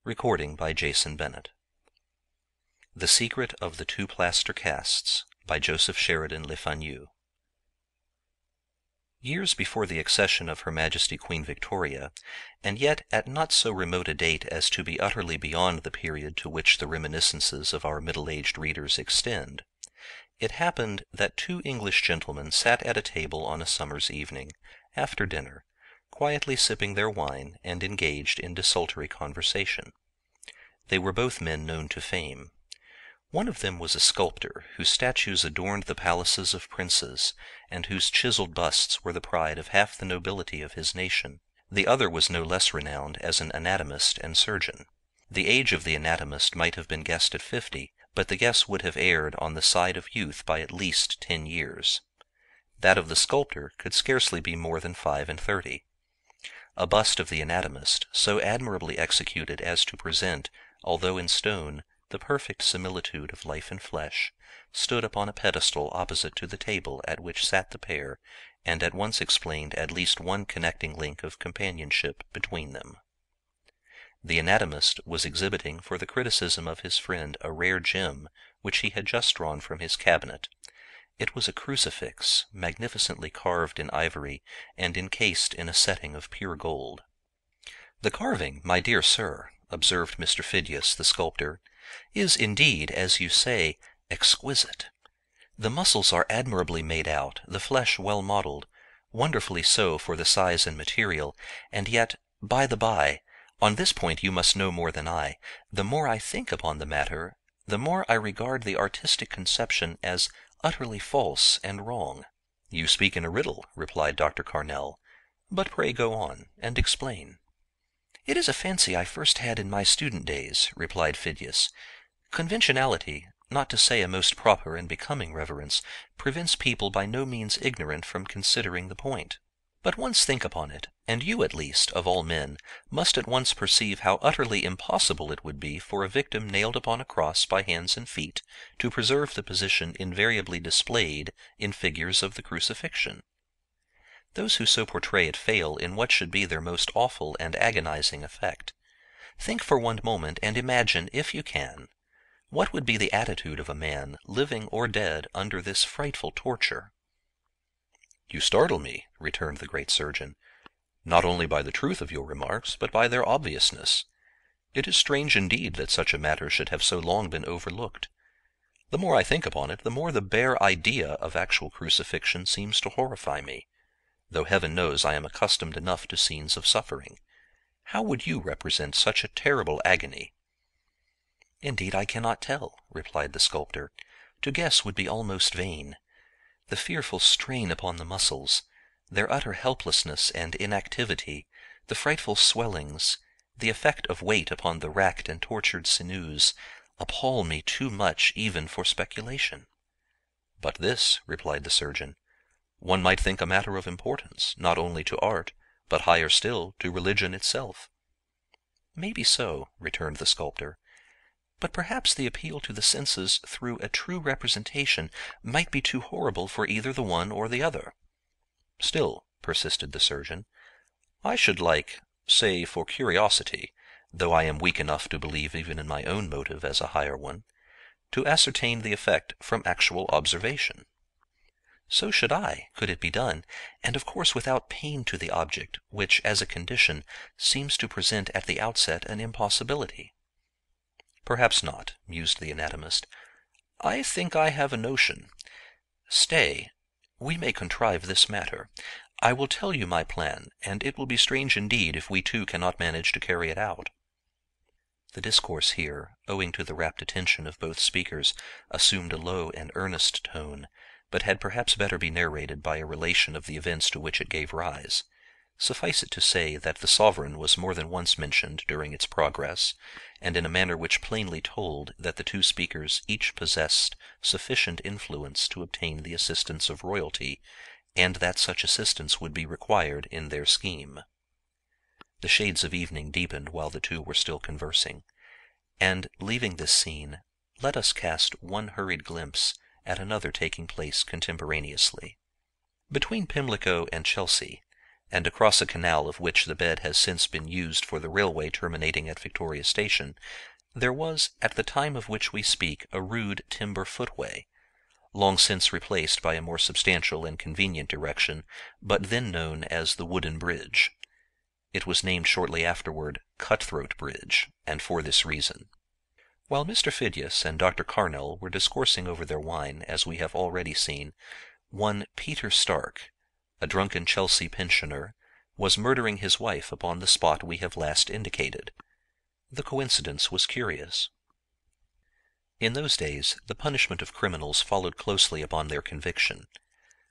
Recording by Jason Bennett. The Secret of the Two Plaster Casts by Joseph Sheridan Le Fanu. Years before the accession of Her Majesty Queen Victoria, and yet at not so remote a date as to be utterly beyond the period to which the reminiscences of our middle-aged readers extend, it happened that two English gentlemen sat at a table on a summer's evening, after dinner, quietly sipping their wine and engaged in desultory conversation. They were both men known to fame. One of them was a sculptor whose statues adorned the palaces of princes, and whose chiseled busts were the pride of half the nobility of his nation. The other was no less renowned as an anatomist and surgeon. The age of the anatomist might have been guessed at 50, but the guess would have erred on the side of youth by at least 10 years. That of the sculptor could scarcely be more than 35. A bust of the anatomist, so admirably executed as to present, although in stone, the perfect similitude of life and flesh, stood upon a pedestal opposite to the table at which sat the pair, and at once explained at least one connecting link of companionship between them. The anatomist was exhibiting for the criticism of his friend a rare gem which he had just drawn from his cabinet. It was a crucifix, magnificently carved in ivory and encased in a setting of pure gold. "The carving, my dear sir," observed Mr. Phidias, the sculptor, "is indeed, as you say, exquisite. The muscles are admirably made out, the flesh well modeled, wonderfully so for the size and material, and yet, by the by, on this point you must know more than I. The more I think upon the matter, the more I regard the artistic conception as utterly false and wrong." "You speak in a riddle," replied Dr. Carnell, "but pray go on, and explain." "It is a fancy I first had in my student days," replied Phidias. "Conventionality, not to say a most proper and becoming reverence, prevents people by no means ignorant from considering the point. But once think upon it, and you at least, of all men, must at once perceive how utterly impossible it would be for a victim nailed upon a cross by hands and feet to preserve the position invariably displayed in figures of the crucifixion. Those who so portray it fail in what should be their most awful and agonizing effect. Think for one moment, and imagine, if you can, what would be the attitude of a man, living or dead, under this frightful torture." "You startle me," returned the great surgeon, "not only by the truth of your remarks, but by their obviousness. It is strange indeed that such a matter should have so long been overlooked. The more I think upon it, the more the bare idea of actual crucifixion seems to horrify me, though heaven knows I am accustomed enough to scenes of suffering. How would you represent such a terrible agony?" "Indeed, I cannot tell," replied the sculptor. "To guess would be almost vain. The fearful strain upon the muscles, their utter helplessness and inactivity, the frightful swellings, the effect of weight upon the racked and tortured sinews, appall me too much even for speculation." "But this," replied the surgeon, "one might think a matter of importance, not only to art, but higher still, to religion itself." "Maybe so," returned the sculptor, "but perhaps the appeal to the senses through a true representation might be too horrible for either the one or the other." "Still," persisted the surgeon, "I should like, say for curiosity, though I am weak enough to believe even in my own motive as a higher one, to ascertain the effect from actual observation." "So should I, could it be done, and of course without pain to the object, which, as a condition, seems to present at the outset an impossibility." "Perhaps not," mused the anatomist. "I think I have a notion. Stay, we may contrive this matter. I will tell you my plan, and it will be strange indeed if we two cannot manage to carry it out." The discourse here, owing to the rapt attention of both speakers, assumed a low and earnest tone, but had perhaps better be narrated by a relation of the events to which it gave rise. Suffice it to say that the sovereign was more than once mentioned during its progress, and in a manner which plainly told that the two speakers each possessed sufficient influence to obtain the assistance of royalty, and that such assistance would be required in their scheme. The shades of evening deepened while the two were still conversing, and, leaving this scene, let us cast one hurried glimpse at another taking place contemporaneously. Between Pimlico and Chelsea, and across a canal of which the bed has since been used for the railway terminating at Victoria Station, there was at the time of which we speak a rude timber footway, long since replaced by a more substantial and convenient erection, but then known as the Wooden Bridge. It was named shortly afterward Cutthroat Bridge, and for this reason. While Mr. Phidias and Dr. Carnell were discoursing over their wine, as we have already seen, one Peter Stark, a drunken Chelsea pensioner, was murdering his wife upon the spot we have last indicated. The coincidence was curious. In those days, the punishment of criminals followed closely upon their conviction.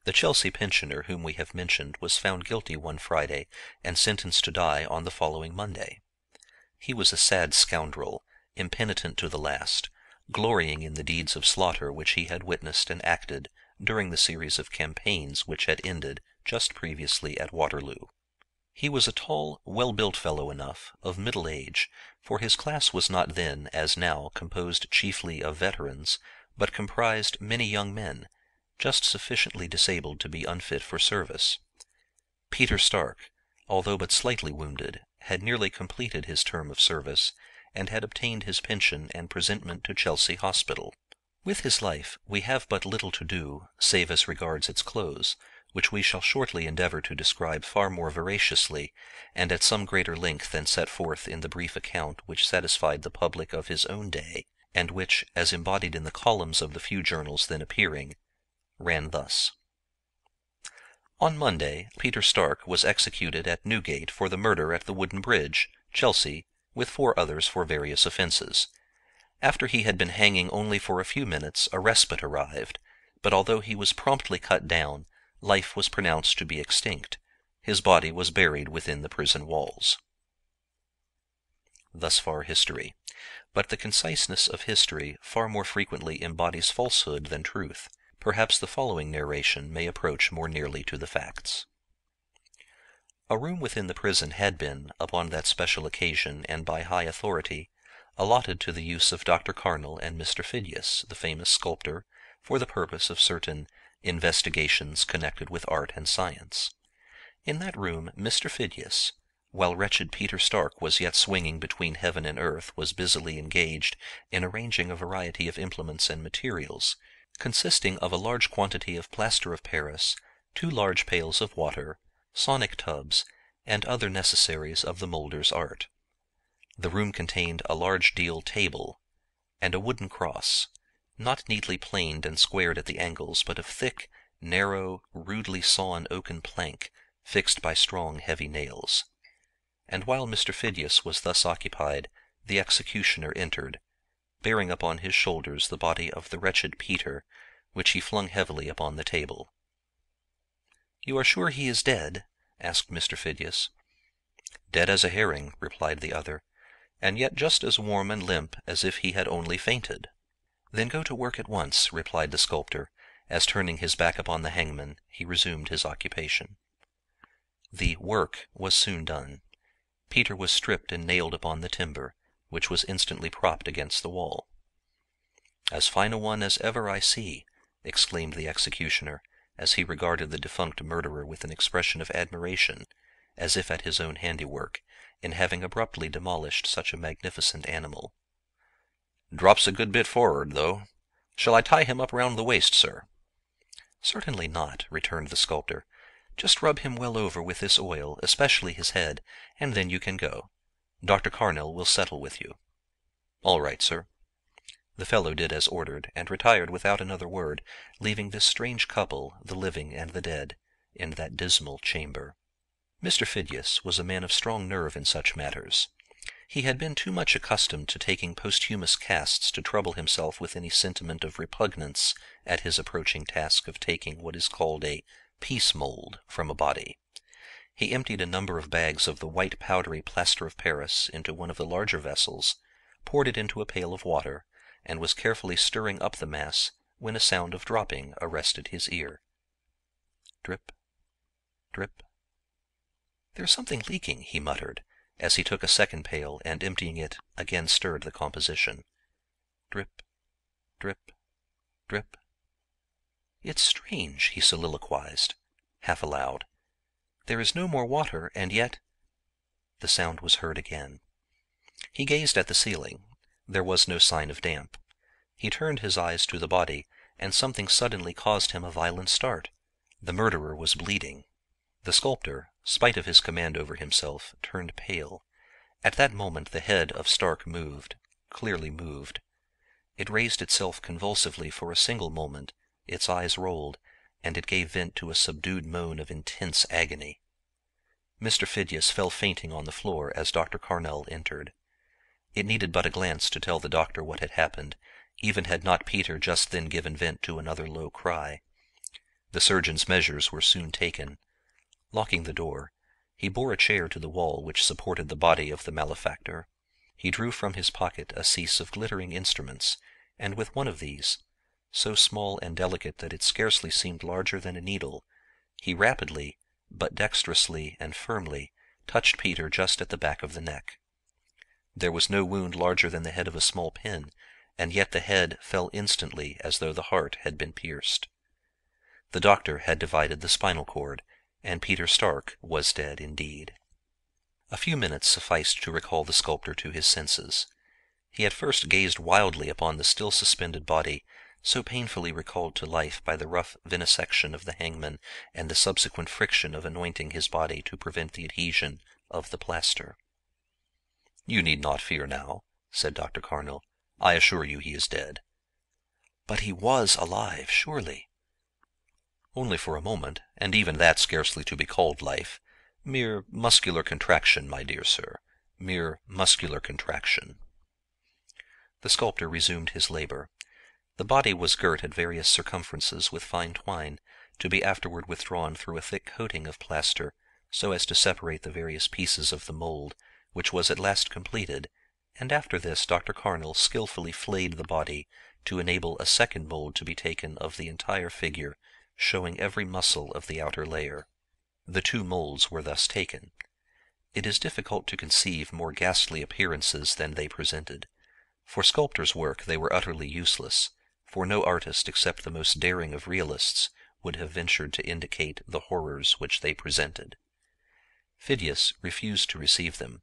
The Chelsea pensioner whom we have mentioned was found guilty one Friday and sentenced to die on the following Monday. He was a sad scoundrel, impenitent to the last, glorying in the deeds of slaughter which he had witnessed and acted during the series of campaigns which had ended just previously at Waterloo. He was a tall, well-built fellow enough, of middle age, for his class was not then, as now, composed chiefly of veterans, but comprised many young men, just sufficiently disabled to be unfit for service. Peter Stark, although but slightly wounded, had nearly completed his term of service, and had obtained his pension and presentment to Chelsea Hospital. With his life we have but little to do, save as regards its close, which we shall shortly endeavor to describe far more veraciously, and at some greater length than set forth in the brief account which satisfied the public of his own day, and which, as embodied in the columns of the few journals then appearing, ran thus. On Monday, Peter Stark was executed at Newgate for the murder at the Wooden Bridge, Chelsea, with 4 others for various offences. After he had been hanging only for a few minutes, a respite arrived, but although he was promptly cut down, life was pronounced to be extinct. His body was buried within the prison walls. Thus far history. But the conciseness of history far more frequently embodies falsehood than truth. Perhaps the following narration may approach more nearly to the facts. A room within the prison had been, upon that special occasion and by high authority, allotted to the use of Dr. Carnell and Mr. Phidias, the famous sculptor, for the purpose of certain investigations connected with art and science. In that room Mr. Phidias, while wretched Peter Stark was yet swinging between heaven and earth, was busily engaged in arranging a variety of implements and materials, consisting of a large quantity of plaster of Paris, 2 large pails of water, sonic tubs, and other necessaries of the moulder's art. The room contained a large deal table, and a wooden cross, not neatly planed and squared at the angles, but of thick, narrow, rudely sawn oaken plank, fixed by strong, heavy nails. And while Mr. Phidias was thus occupied, the executioner entered, bearing upon his shoulders the body of the wretched Peter, which he flung heavily upon the table. "You are sure he is dead?" asked Mr. Phidias. "Dead as a herring," replied the other, "and yet just as warm and limp as if he had only fainted." "Then go to work at once," replied the sculptor, as turning his back upon the hangman, he resumed his occupation. The work was soon done. Peter was stripped and nailed upon the timber, which was instantly propped against the wall. "As fine a one as ever I see," exclaimed the executioner, as he regarded the defunct murderer with an expression of admiration, as if at his own handiwork, in having abruptly demolished such a magnificent animal. "Drops a good bit forward, though. Shall I tie him up round the waist, sir?" "Certainly not," returned the sculptor. "Just rub him well over with this oil, especially his head, and then you can go. Dr. Carnell will settle with you." "All right, sir." The fellow did as ordered, and retired without another word, leaving this strange couple, the living and the dead, in that dismal chamber. Mr. Phidias was a man of strong nerve in such matters. He had been too much accustomed to taking posthumous casts to trouble himself with any sentiment of repugnance at his approaching task of taking what is called a peace mold from a body. He emptied a number of bags of the white powdery plaster of Paris into one of the larger vessels, poured it into a pail of water, and was carefully stirring up the mass when a sound of dropping arrested his ear. Drip, drip. "There's something leaking," he muttered, as he took a second pail and emptying it again stirred the composition. Drip, drip, drip. "It's strange," he soliloquized, half aloud. There is no more water, and yet—" The sound was heard again. He gazed at the ceiling. There was no sign of damp. He turned his eyes to the body, and something suddenly caused him a violent start. The murderer was bleeding. The sculptor, spite of his command over himself, turned pale. At that moment the head of Stark moved, clearly moved. It raised itself convulsively for a single moment, its eyes rolled, and it gave vent to a subdued moan of intense agony. Mr. Phidias fell fainting on the floor as Dr. Carnell entered. It needed but a glance to tell the doctor what had happened, even had not Peter just then given vent to another low cry. The surgeon's measures were soon taken. Locking the door, he bore a chair to the wall which supported the body of the malefactor. He drew from his pocket a case of glittering instruments, and with one of these, so small and delicate that it scarcely seemed larger than a needle, he rapidly, but dexterously and firmly, touched Peter just at the back of the neck. There was no wound larger than the head of a small pin, and yet the head fell instantly as though the heart had been pierced. The doctor had divided the spinal cord, and Peter Stark was dead indeed. A few minutes sufficed to recall the sculptor to his senses. He at first gazed wildly upon the still suspended body, so painfully recalled to life by the rough vivisection of the hangman and the subsequent friction of anointing his body to prevent the adhesion of the plaster. "You need not fear now," said Dr. Carnell. "I assure you he is dead." "But he was alive, surely?" "Only for a moment, and even that scarcely to be called life. Mere muscular contraction, my dear sir, mere muscular contraction." The sculptor resumed his labor. The body was girt at various circumferences with fine twine, to be afterward withdrawn through a thick coating of plaster, so as to separate the various pieces of the mold, which was at last completed, and after this Dr. Carnell skillfully flayed the body to enable a second mold to be taken of the entire figure, showing every muscle of the outer layer. The two molds were thus taken. It is difficult to conceive more ghastly appearances than they presented. For sculptor's work they were utterly useless, for no artist except the most daring of realists would have ventured to indicate the horrors which they presented. Phidias refused to receive them.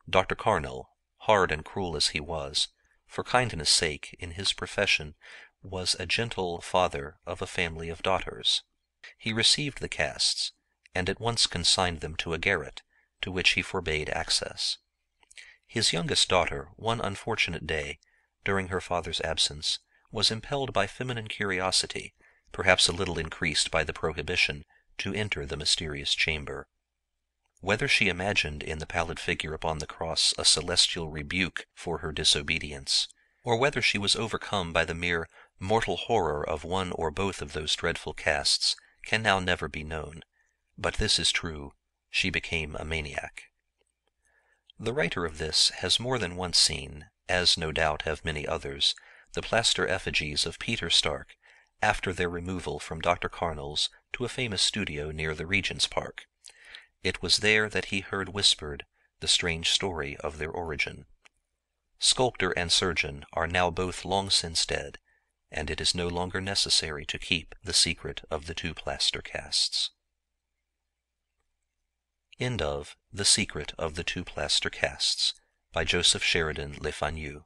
Dr. Carnell, hard and cruel as he was, for kindness' sake in his profession, was a gentle father of a family of daughters. He received the casts, and at once consigned them to a garret, to which he forbade access. His youngest daughter, one unfortunate day, during her father's absence, was impelled by feminine curiosity, perhaps a little increased by the prohibition, to enter the mysterious chamber. Whether she imagined in the pallid figure upon the cross a celestial rebuke for her disobedience, or whether she was overcome by the mere mortal horror of one or both of those dreadful casts, can now never be known. But this is true, she became a maniac. The writer of this has more than once seen, as no doubt have many others, the plaster effigies of Peter Stark after their removal from Dr. Carnell's to a famous studio near the Regent's Park. It was there that he heard whispered the strange story of their origin. Sculptor and surgeon are now both long since dead, and it is no longer necessary to keep the secret of the two plaster casts. End of The Secret of the Two Plaster Casts by Joseph Sheridan Le Fanu.